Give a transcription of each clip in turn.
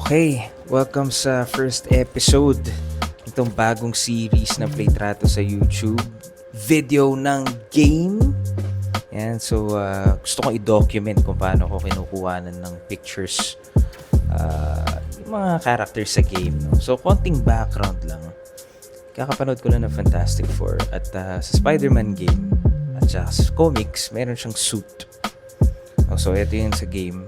Okay, welcome sa first episode itong bagong series na Playtrato sa YouTube. Video ng game. Yan, so gusto kong i-document kung paano ko kinukuhanan ng pictures yung mga characters sa game. No? So, konting background lang. Kakapanood ko lang ng Fantastic Four at sa Spider-Man game at sa comics, meron siyang suit. So, ito yun sa game.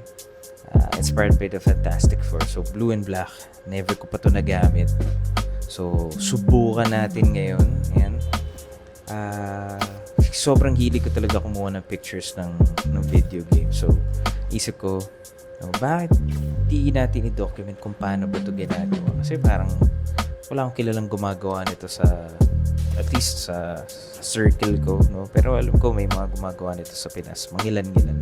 Inspired by the Fantastic Four. So, blue and black. Never ko pa ito nagamit. So, subukan natin ngayon. Ayan. Sobrang hilig ko talaga kumuha ng pictures ng video game. So, isip ko, bakit di natin i-document kung paano ba ito ginagawa? Kasi parang wala akong kilalang gumagawa nito sa, at least sa circle ko. No? Pero alam ko may mga gumagawa nito sa Pinas. Mangilan-ngilan.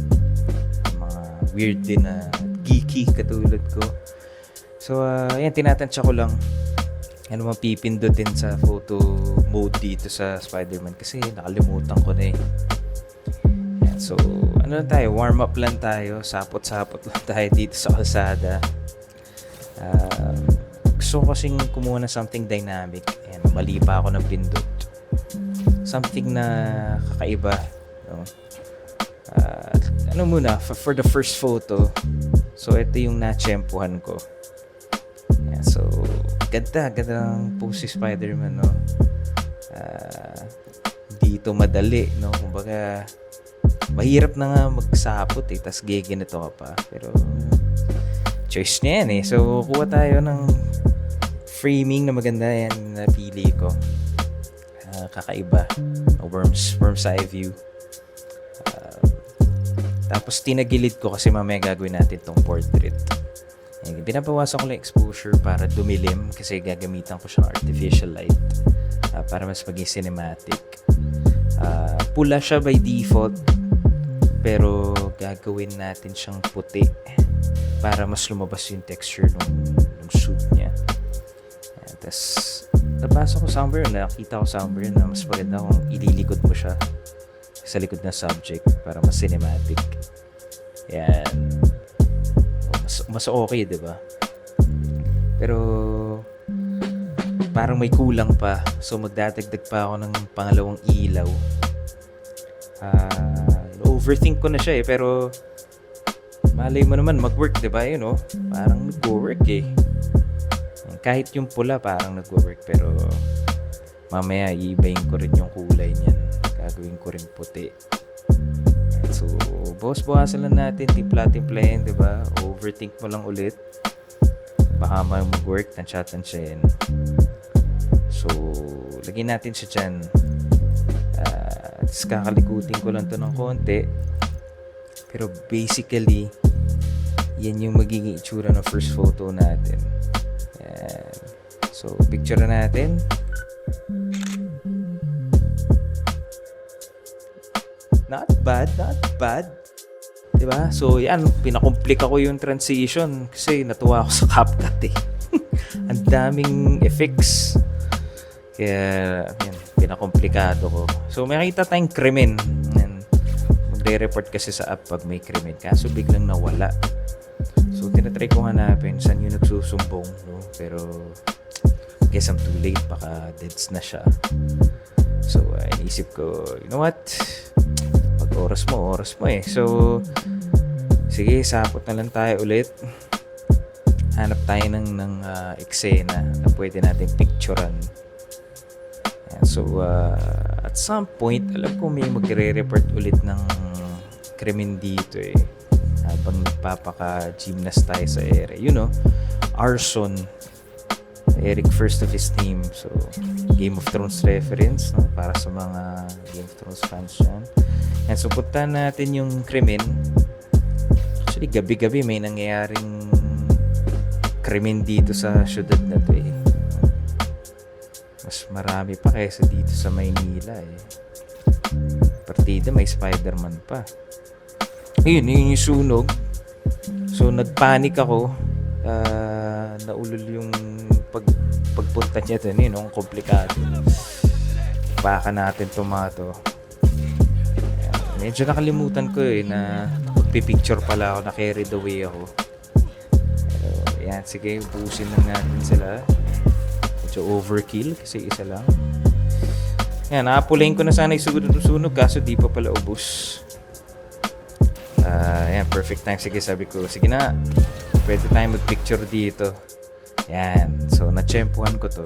Mga weird din na geeky katulad ko. So, yan, tinatansya ko lang ano mapipindutin sa photo mode dito sa Spider-Man kasi nakalimutan ko na eh. Yan, so, ano lang tayo, warm up lang tayo, sapot-sapot lang tayo dito sa kalsada. Gusto ko kasing kumuha ng something dynamic. Yan, mali pa ako ng pindot. Something na kakaiba. No? Ano muna, for the first photo, so ito yung natsyempohan ko. Yeah, so, ganda ng pose si Spider-Man, no? Dito madali, no? Kumbaga, mahirap na nga magsapot eh, tas giginito ka pa. Pero, choice niya yan eh. So, kuha tayo ng framing na maganda yan, napili ko. Kakaiba. Worm's eye view. Tapos tinagilid ko kasi mamaya gagawin natin tong portrait. Binabawasan ko lang exposure para dumilim kasi gagamitan ko siyang artificial light para mas maging cinematic. Pula siya by default pero gagawin natin siyang puti para mas lumabas yung texture ng suit niya. Tapos nabasa ko somewhere, nakita ko somewhere na mas maganda kung ililikod mo siya sa likod ng subject para mas cinematic. Yan. Mas okay, di ba? Pero parang may kulang pa. So magdadagdag pa ako ng pangalawang ilaw. Overthink ko na siya eh, pero malay mo naman mag-work, di ba? You know, parang nag-work eh. Kahit yung pula parang nag-work, pero mamaya iibayin ko rin yung kulay niyan. Gagawin ko rin puti. So, bawasan lang natin, timpla-timplahin, diba? Overthink mo lang ulit. Baka mag-work, tansya-tansyahin. So, lagyan natin siya dyan. Kakalikutin ko lang to ng konti. Pero basically, yan yung magiging itsura ng first photo natin. Yan. So, picture natin. Not bad. Diba? So, yan. Pinakomplika ko yung transition kasi natuwa ako sa CapCut eh. Ang daming effects. Kaya, yan. Pinakomplikado ko. So, may nakita tayong krimen. Yan. Magre-report kasi sa app pag may krimen. Kaso biglang nawala. So, tinatry ko hanapin saan yung nagsusumbong. No? Pero, guess I'm too late. Baka deads na siya. So, inisip ko, you know what? Pag oras mo eh. So, sige, sapot na lang tayo ulit. Hanap tayo ng eksena na pwede natin picturean. So, at some point, alam ko may magre-report ulit ng krimen dito eh. Habang nagpapaka-gymnast tayo sa area. You know, arson. Eric first of his team. So, Game of Thrones reference, no? Para sa mga Game of Thrones fans yan. And so, punta natin yung krimen. Actually, gabi-gabi may nangyayaring krimen dito sa syudad na to eh. Mas marami pa kaysa dito sa Maynila eh. Partida, may Spider-Man pa. Ayun, yun yung sunog. So, nagpanik ako. Naulol yung pagpunta niya dun, ang komplikado. Baka natin tomato. Medyo nakalimutan ko na magpipicture pala ako, na carried away ako. Pero Ayan, sige, ubusin lang natin sila. Medyo overkill kasi isa lang. Ayan, nakapulayin ko na sana yung sunog kaso di pa pala ubus. Ayan, perfect time. Sige, sabi ko, sige na. Pwede tayo mag-picture dito. Ayan, so natsyempuhan ko to.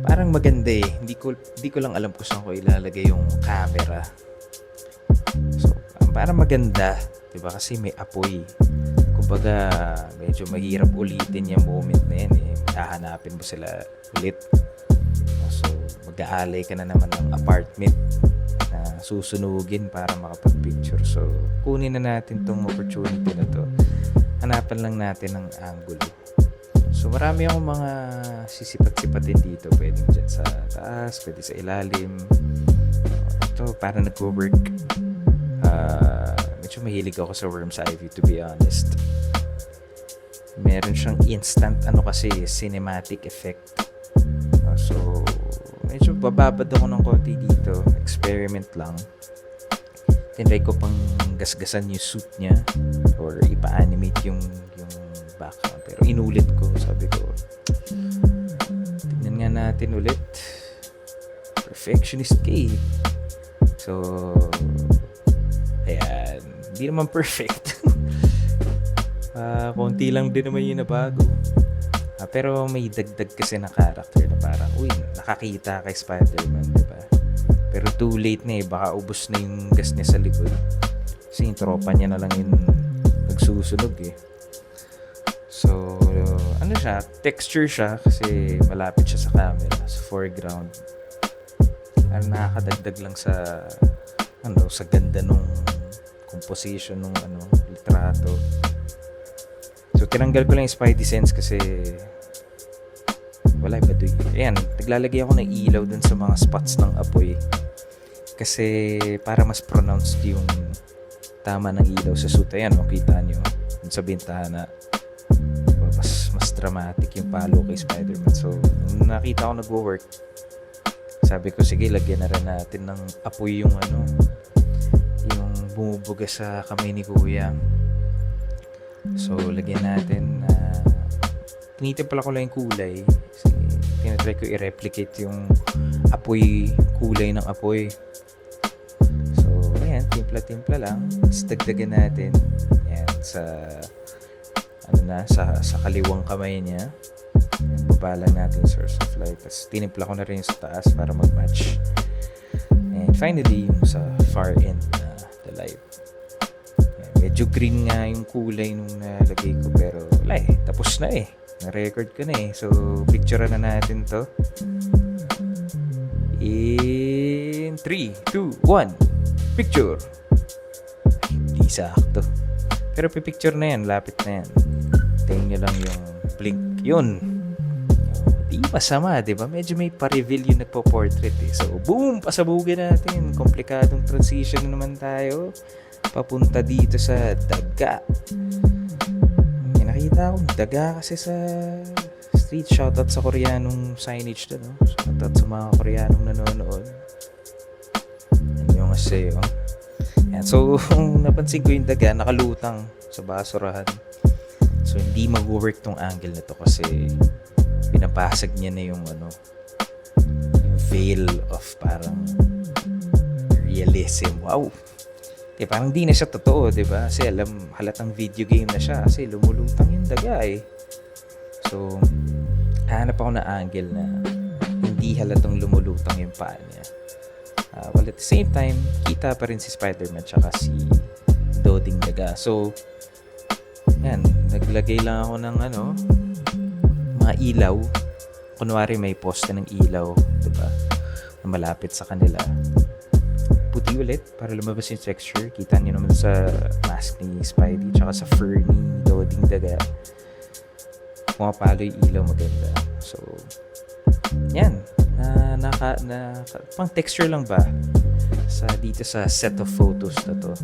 Parang maganda eh. Hindi ko lang alam kung saan ko ilalagay yung camera. So, parang maganda. Diba? Kasi may apoy. Kumbaga, medyo mahirap ulitin yung moment na yan eh. Hahanapin mo sila ulit. So, mag-aalay ka na naman ng apartment na susunugin para makapag-picture. So, kunin na natin tong opportunity na to. Hanapan lang natin ng angulo. So, marami akong mga sisipat-sipatin dito. Pwedeng dyan sa taas, pwede sa ilalim. Ito, para nag-work. Medyo mahilig ako sa Worms Ivy, to be honest. Meron siyang instant, kasi, cinematic effect. So, medyo bababad ako ng konti dito. Experiment lang. Tinry ko pang gasgasan yung suit niya or ipa-animate yung background. Pero inulit ko. Sabi ko, tignan nga natin ulit. Perfectionist ka eh. So, ayan. Hindi naman perfect. Konti lang din naman yung nabago. Pero may dagdag kasi na character na parang, uy, nakakita kay Spider-Man, diba? Pero too late na eh. Baka ubos na yung gas niya sa likod. Kasi yung tropa niya na lang yung nagsusunog eh. So, siya? Texture siya kasi malapit siya sa camera, sa foreground. Nakakadagdag lang sa sa ganda nung composition nung litrato. So, tinanggal ko lang yung Spidey sense kasi wala iba doy. Ayan, naglalagay ako ng ilaw dun sa mga spots ng apoy. Kasi para mas pronounced yung tama ng ilaw sa suit. Ayan, makita nyo dun sa bintana. Mas dramatic yung palo kay Spider-Man. So, nung nakita ko nagwo-work, sabi ko, sige, lagyan na rin natin ng apoy yung yung bumubuga sa kamay ni Kuya. So, lagyan natin tinitimpla ko lang yung kulay kasi tinatry ko i-replicate yung apoy, kulay ng apoy. So, ayan, timpla-timpla lang. Tapos dagdagan natin ayan, sa kaliwang kamay niya. Ayan, baba lang natin yung source of light. Tapos tinimpla ko na rin sa taas para mag-match. And finally, yung sa far end na the light. Medyo green nga yung kulay nung nalagay ko pero wala eh, tapos na eh. Na-record ko na eh. So, picture na natin to. In 3, 2, 1. Picture. Ay, hindi sakto. Pero pipicture na yan. Lapit na yan. Tingnan nyo lang yung blink. Yun. Di masama, di ba? Medyo may pa-reveal yung nagpo-portrait eh. So, boom! Pasabugin natin. Komplikadong transition na naman tayo. Papunta dito sa daga. Nakita akong daga kasi sa street. Shoutout sa Koreanong signage doon. No? Shoutout sa mga Koreanong nanonood. Yan yung kasi. Yan. So, napansin ko yung daga nakalutang sa basurahan. So, hindi mag-work tong angle na to kasi pinapasag niya na yung yung veil of parang realism. Wow! Parang di na siya totoo, di ba? Kasi halatang video game na siya kasi lumulutang yung daga eh. So, hanap ako na angle na hindi halatang lumulutang yung paa niya. Well, at the same time, kita pa rin si Spider-Man tsaka si Doding Daga. So, yan, naglagay lang ako ng mga ilaw. Kunwari may poste ng ilaw, di ba? Na malapit sa kanila. Puti ulit para lumabas yung texture. Kita nyo naman sa mask ni Spidey tsaka sa fur ni Doding Daga. Pumapalo yung ilaw, maganda. So, yan. Pang texture lang ba? Dito sa set of photos na to.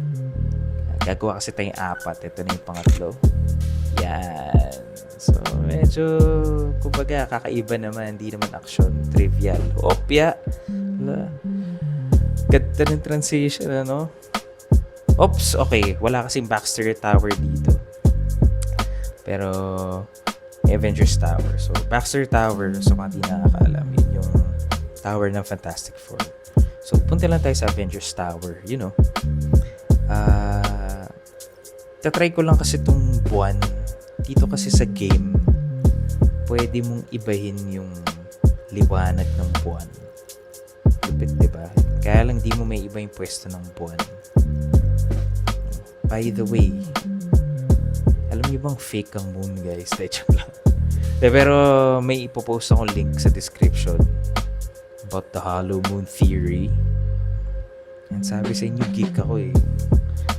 Gagawa kasi tayong 4. Ito na yung pangatlo. Yan. So, medyo, kumbaga, kakaiba naman. Hindi naman action. Trivial. Opya. Ganda ng transition, Oops, okay. Wala kasing Baxter Tower dito. Pero, may Avengers Tower. So, Baxter Tower, so kung hindi nakakaalam, yun yung tower ng Fantastic Four. So, punta lang tayo sa Avengers Tower, you know. Tatry ko lang kasi itong buwan. Dito kasi sa game, pwede mong ibahin yung liwanag ng buwan. Lupit, diba? Kaya lang di mo may iba yung pwesto ng buwan. By the way, alam niyo bang fake ang moon, guys? Joke lang. Pero may ipopost akong link sa description about the hollow moon theory. And sabi sa inyo, geek ako eh.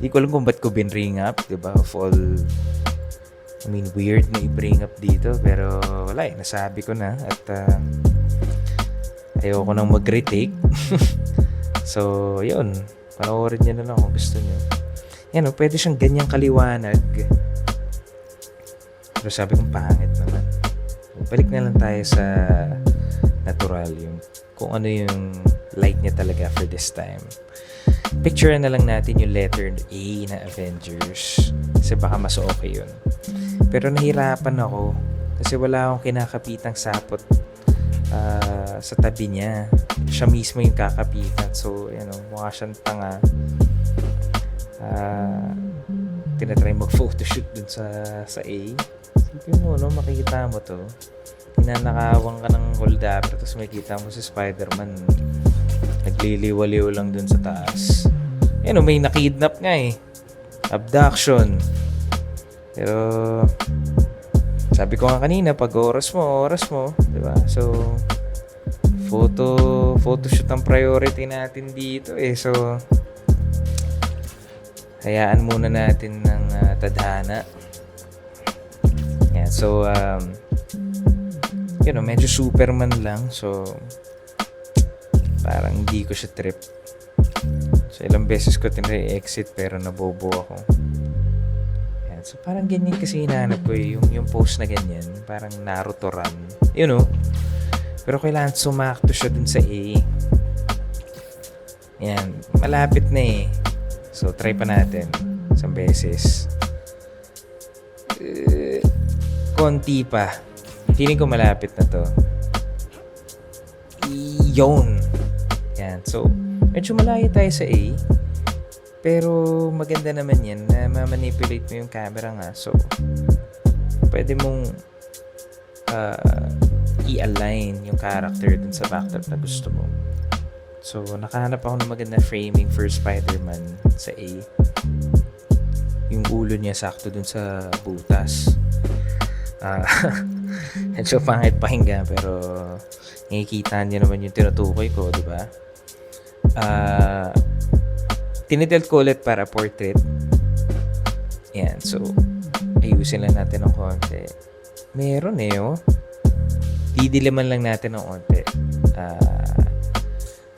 Hindi ko alam kung ba't ko binring up, diba? Of all, I mean, weird na i-bring up dito. Pero wala eh, nasabi ko na. At ayoko nang mag-retake. So, yun. Panoorin nyo na lang kung gusto nyo. Yan o, pwede siyang ganyang kaliwanag. Pero sabi kong pangit naman. Balik na lang tayo sa natural. Yung, kung ano yung light niya talaga for this time. Picture na lang natin yung letter A na Avengers. Kasi baka mas okay yun. Pero nahirapan ako. Kasi wala akong kinakapitang sapot sa tabi niya. Siya mismo yung kakapitan. So, mukha siyang tanga. Tinatry mag-photoshoot dun sa A. Sipin mo, no? Makikita mo to. Tinanakawang ka ng holdapper tapos makikita mo si Spider-Man nagliliwaliw lang dun sa taas. May nakidnap nga eh. Abduction. Pero sabi ko nga kanina, pag oras mo, diba? So photoshoot ang priority natin dito eh. So hayaan muna natin ng tadhana. Yan. So medyo Superman lang. So parang hindi ko siya trip. So ilang beses ko tinry-exit pero nabobo ako. Yan. So parang ganyan kasi hinahanap ko eh. Yung post na ganyan. Parang Naruto run. Pero kailangan sumakto siya dun sa A. Yan. Malapit na eh. So try pa natin. Isang beses. Konti pa. Feeling ko malapit na to. Yun. Yan. So, medyo malayo tayo sa A. Pero maganda naman yan na ma-manipulate mo yung camera nga. So, pwede mong i-align yung character dun sa backdrop na gusto mo. So, nakahanap ako ng maganda framing for Spider-Man sa A. Yung ulo niya sakto dun sa butas. Medyo pangit pakinggan pero nakikita niyo naman yung tinutukoy ko, di ba? Tinitilt ko ulit para portrait. Yan, so ayusin lang natin ng konti. Meron eh, oh. Didiliman lang natin ng konti.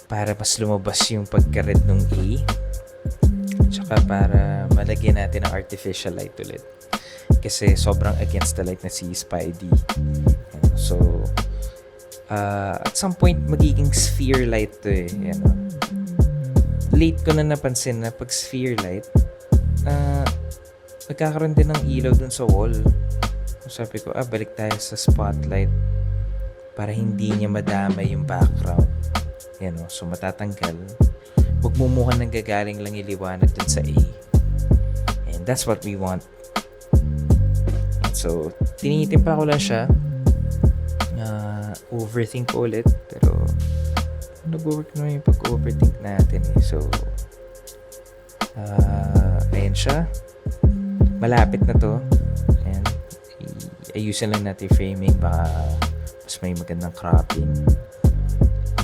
Para mas lumabas yung pagka-red ng A. Tsaka para malagyan natin ng artificial light ulit. Kasi sobrang against the light na si Spidey. So, at some point, magiging sphere light to eh. Late ko na napansin na pag sphere light, magkakaroon din ng ilaw dun sa wall. So, sabi ko, balik tayo sa spotlight para hindi niya madamay yung background. So matatanggal. Huwag mo mukhang nanggagaling lang yung liwanag dun sa A. And that's what we want. So, tinitimpla ko lang siya. Overthink ko ulit. Pero, nag-work naman yung pag-overthink natin eh. So, ayan siya. Malapit na to. Ayan. Ayusin lang natin framing. Baka mas may magandang cropping.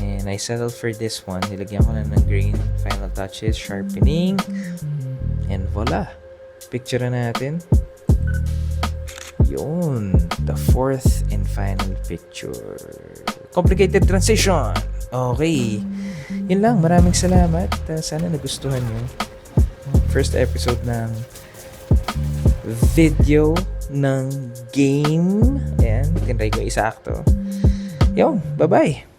And I settled for this one. Nilagyan ko na ng green. Final touches, sharpening. And voila. Picture na natin. Yun. The fourth and final picture. Complicated transition. Okay. Yun lang. Maraming salamat. Sana nagustuhan nyo. First episode ng video ng game. Ayan. Tinry ko isakto. Yun. Bye-bye.